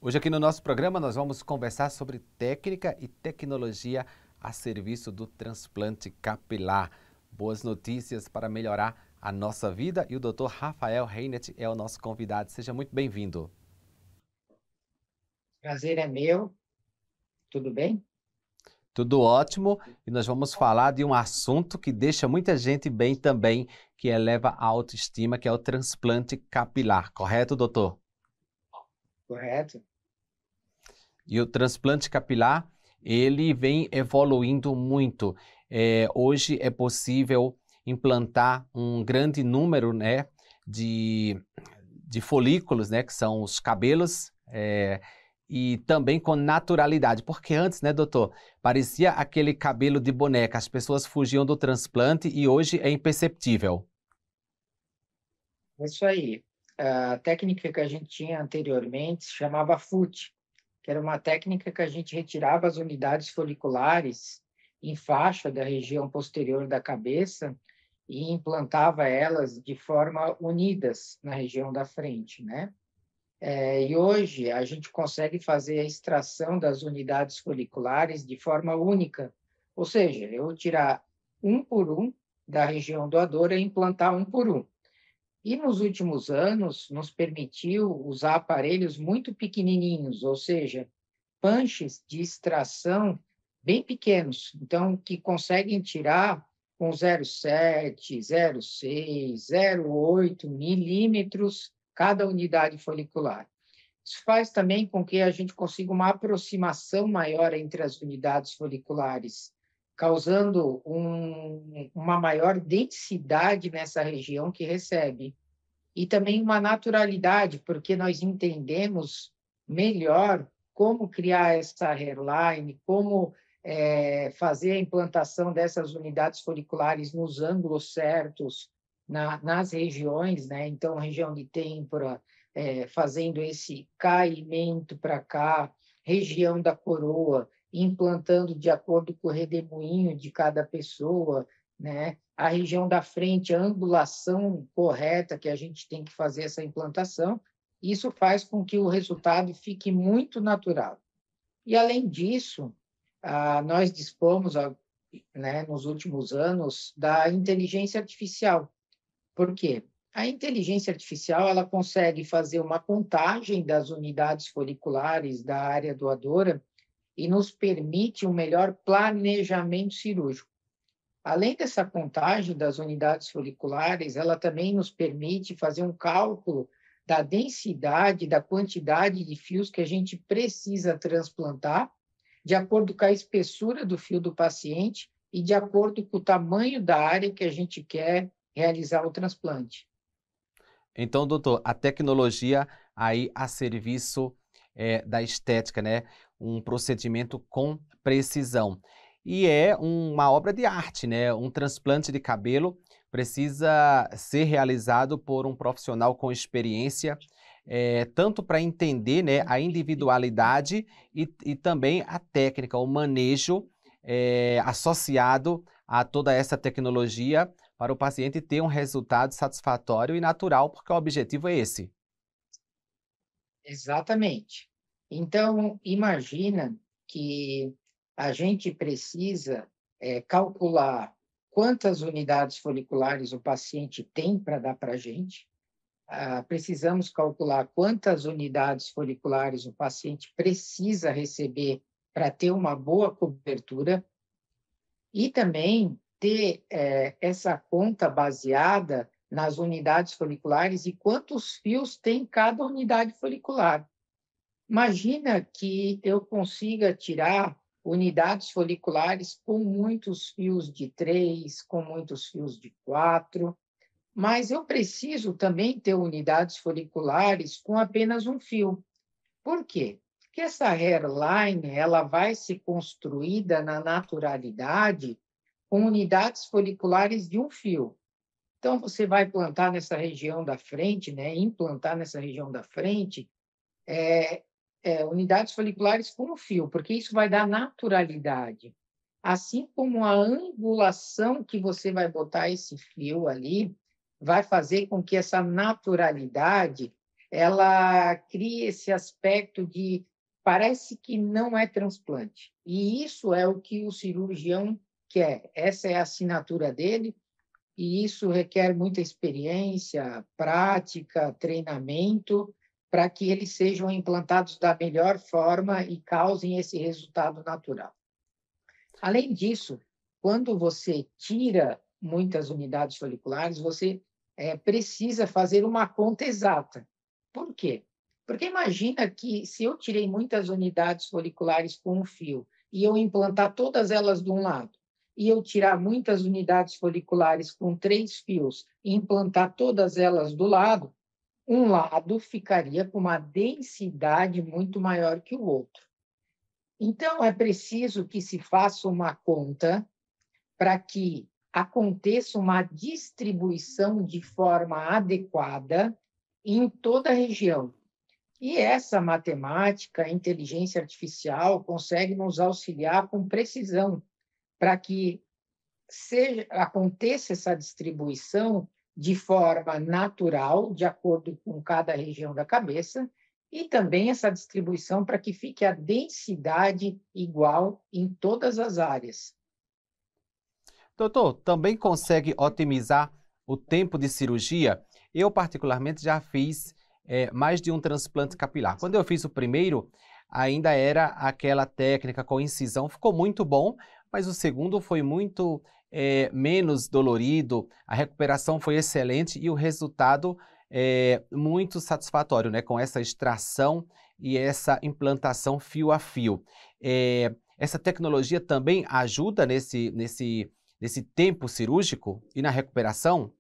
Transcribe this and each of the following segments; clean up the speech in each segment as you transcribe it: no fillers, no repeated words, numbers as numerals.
Hoje aqui no nosso programa nós vamos conversar sobre técnica e tecnologia a serviço do transplante capilar. Boas notícias para melhorar a nossa vida e o Dr. Rafael Reinet é o nosso convidado. Seja muito bem-vindo. Prazer é meu, tudo bem? Tudo ótimo e nós vamos falar de um assunto que deixa muita gente bem também, que eleva a autoestima, que é o transplante capilar. Correto, doutor? Correto? E o transplante capilar, ele vem evoluindo muito. Hoje é possível implantar um grande número, né, de folículos, né, que são os cabelos, e também com naturalidade. Porque antes, né, doutor, parecia aquele cabelo de boneca, as pessoas fugiam do transplante e hoje é imperceptível. É isso aí. A técnica que a gente tinha anteriormente se chamava FUT, que era uma técnica que a gente retirava as unidades foliculares em faixa da região posterior da cabeça e implantava elas de forma unidas na região da frente, né? E hoje a gente consegue fazer a extração das unidades foliculares de forma única, ou seja, eu tirar um por um da região doadora e implantar um por um. E nos últimos anos nos permitiu usar aparelhos muito pequenininhos, ou seja, punches de extração bem pequenos, então que conseguem tirar com 0,7, 0,6, 0,8 milímetros cada unidade folicular. Isso faz também com que a gente consiga uma aproximação maior entre as unidades foliculares, causando uma maior densidade nessa região que recebe. E também uma naturalidade, porque nós entendemos melhor como criar essa hairline, como fazer a implantação dessas unidades foliculares nos ângulos certos, nas regiões, né? Então, região de têmpora, fazendo esse caimento para cá, região da coroa, implantando de acordo com o redemoinho de cada pessoa, né? A região da frente, a angulação correta que a gente tem que fazer essa implantação, isso faz com que o resultado fique muito natural. E, além disso, nós dispomos, né, nos últimos anos, da inteligência artificial. Por quê? A inteligência artificial ela consegue fazer uma contagem das unidades foliculares da área doadora e nos permite um melhor planejamento cirúrgico. Além dessa contagem das unidades foliculares, ela também nos permite fazer um cálculo da densidade, da quantidade de fios que a gente precisa transplantar, de acordo com a espessura do fio do paciente e de acordo com o tamanho da área que a gente quer realizar o transplante. Então, doutor, a tecnologia aí a serviço da estética, né? Um procedimento com precisão. E é uma obra de arte, né? Um transplante de cabelo precisa ser realizado por um profissional com experiência, tanto para entender, né, a individualidade e também a técnica, o manejo associado a toda essa tecnologia para o paciente ter um resultado satisfatório e natural, porque o objetivo é esse. Exatamente. Então, imagina que a gente precisa calcular quantas unidades foliculares o paciente tem para dar para a gente. Precisamos calcular quantas unidades foliculares o paciente precisa receber para ter uma boa cobertura e também ter essa conta baseada nas unidades foliculares e quantos fios tem cada unidade folicular. Imagina que eu consiga tirar unidades foliculares com muitos fios de 3, com muitos fios de 4, mas eu preciso também ter unidades foliculares com apenas um fio. Por quê? Porque essa hairline ela vai ser construída na naturalidade com unidades foliculares de um fio. Então, você vai plantar nessa região da frente, né? Implantar nessa região da frente, unidades foliculares com um fio, porque isso vai dar naturalidade. Assim como a angulação que você vai botar esse fio ali, vai fazer com que essa naturalidade ela cria esse aspecto de parece que não é transplante. E isso é o que o cirurgião quer. Essa é a assinatura dele, e isso requer muita experiência, prática, treinamento, para que eles sejam implantados da melhor forma e causem esse resultado natural. Além disso, quando você tira muitas unidades foliculares, você precisa fazer uma conta exata. Por quê? Porque imagina que se eu tirei muitas unidades foliculares com um fio e eu implantar todas elas de um lado, e eu tirar muitas unidades foliculares com 3 fios e implantar todas elas do lado, um lado ficaria com uma densidade muito maior que o outro. Então, é preciso que se faça uma conta para que aconteça uma distribuição de forma adequada em toda a região. E essa matemática, a inteligência artificial, consegue nos auxiliar com precisão para que aconteça essa distribuição de forma natural, de acordo com cada região da cabeça, e também essa distribuição para que fique a densidade igual em todas as áreas. Doutor, também consegue otimizar o tempo de cirurgia? Eu, particularmente, já fiz mais de um transplante capilar. Quando eu fiz o primeiro, ainda era aquela técnica com incisão, ficou muito bom, mas o segundo foi muito menos dolorido, a recuperação foi excelente e o resultado muito satisfatório, né? Com essa extração e essa implantação fio a fio. Essa tecnologia também ajuda nesse tempo cirúrgico e na recuperação?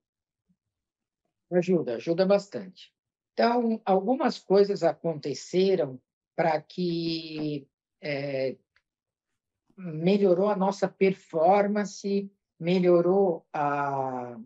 Ajuda bastante. Então, algumas coisas aconteceram para que melhorou a nossa performance, melhorou a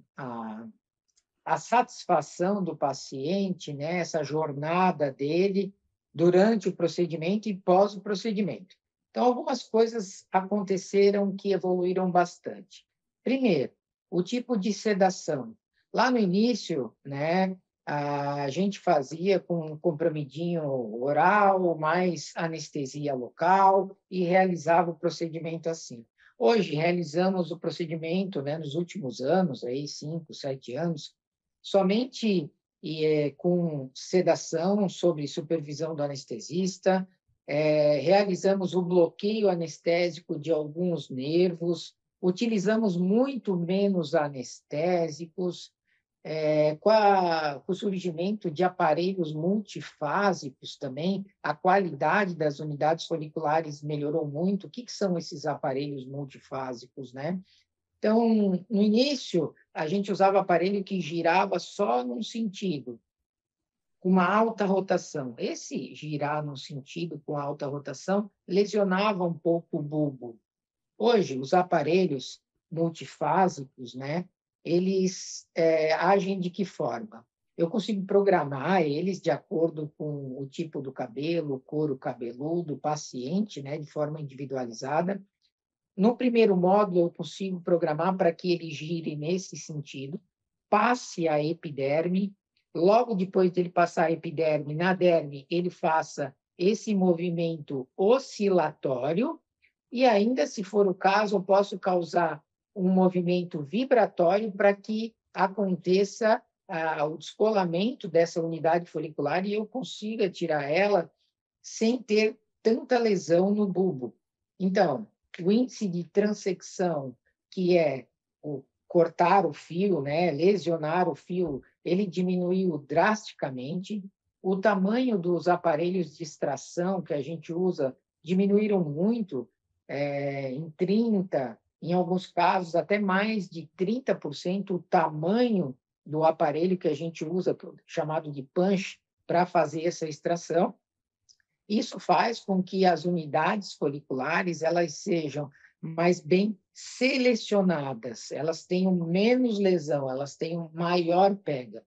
satisfação do paciente, né? Essa jornada dele durante o procedimento e pós o procedimento. Então, algumas coisas aconteceram que evoluíram bastante. Primeiro, o tipo de sedação. Lá no início, né, a gente fazia com um comprimidinho oral, mais anestesia local e realizava o procedimento assim. Hoje, realizamos o procedimento, né, nos últimos anos, aí 5, 7 anos, somente com sedação sob supervisão do anestesista, realizamos o bloqueio anestésico de alguns nervos, utilizamos muito menos anestésicos, com o surgimento de aparelhos multifásicos também, a qualidade das unidades foliculares melhorou muito. O que são esses aparelhos multifásicos, né? Então, no início, a gente usava aparelho que girava só num sentido, com uma alta rotação. Esse girar num sentido com alta rotação lesionava um pouco o bulbo. Hoje, os aparelhos multifásicos, né, eles agem de que forma? Eu consigo programar eles de acordo com o tipo do cabelo, o couro cabeludo, o paciente, né, de forma individualizada. No primeiro módulo, eu consigo programar para que ele gire nesse sentido, passe a epiderme, logo depois dele passar a epiderme, na derme, ele faça esse movimento oscilatório, e ainda, se for o caso, eu posso causar um movimento vibratório para que aconteça o descolamento dessa unidade folicular e eu consiga tirar ela sem ter tanta lesão no bulbo. Então, o índice de transecção, que é o cortar o fio, né, lesionar o fio, ele diminuiu drasticamente. O tamanho dos aparelhos de extração que a gente usa diminuíram muito, em 30%, em alguns casos até mais de 30% o tamanho do aparelho que a gente usa, chamado de punch, para fazer essa extração. Isso faz com que as unidades foliculares elas sejam mais bem selecionadas, elas tenham menos lesão, elas tenham maior pega.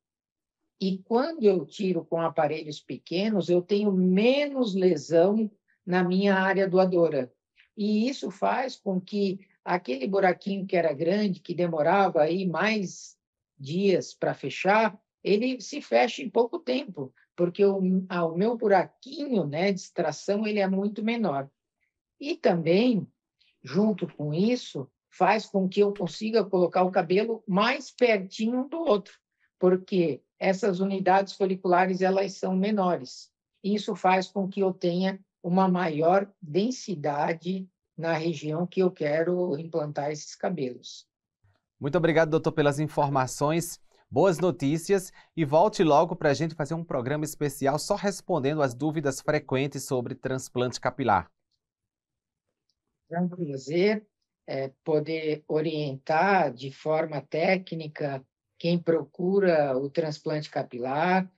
E quando eu tiro com aparelhos pequenos, eu tenho menos lesão na minha área doadora. E isso faz com que aquele buraquinho que era grande, que demorava aí mais dias para fechar, ele se fecha em pouco tempo, porque o meu buraquinho, né, de extração ele é muito menor. E também, junto com isso, faz com que eu consiga colocar o cabelo mais pertinho um do outro, porque essas unidades foliculares elas são menores. Isso faz com que eu tenha uma maior densidade na região que eu quero implantar esses cabelos. Muito obrigado, doutor, pelas informações, boas notícias e volte logo para a gente fazer um programa especial só respondendo as dúvidas frequentes sobre transplante capilar. É um prazer poder orientar de forma técnica quem procura o transplante capilar.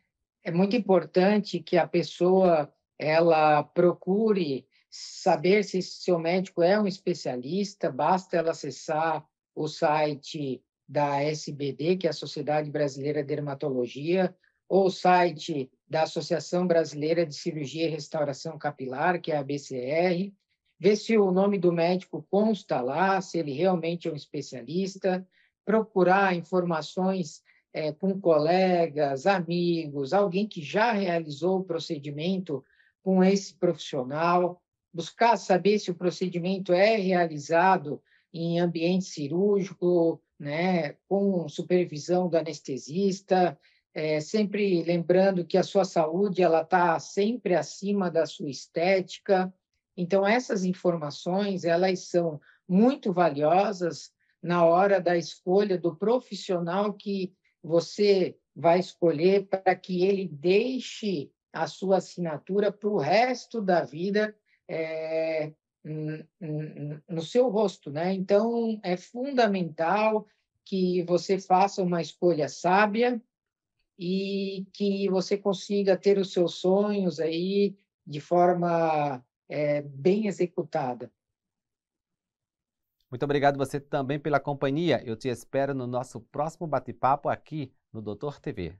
É muito importante que a pessoa ela procure saber se seu médico é um especialista, basta ela acessar o site da SBD, que é a Sociedade Brasileira de Dermatologia, ou o site da Associação Brasileira de Cirurgia e Restauração Capilar, que é a BCR, ver se o nome do médico consta lá, se ele realmente é um especialista, procurar informações com colegas, amigos, alguém que já realizou o procedimento com esse profissional, buscar saber se o procedimento é realizado em ambiente cirúrgico, né, com supervisão do anestesista, sempre lembrando que a sua saúde ela está sempre acima da sua estética. Então, essas informações elas são muito valiosas na hora da escolha do profissional que você vai escolher para que ele deixe a sua assinatura para o resto da vida no seu rosto, né? Então, é fundamental que você faça uma escolha sábia e que você consiga ter os seus sonhos aí de forma bem executada. Muito obrigado você também pela companhia. Eu te espero no nosso próximo bate-papo aqui no Doutor TV.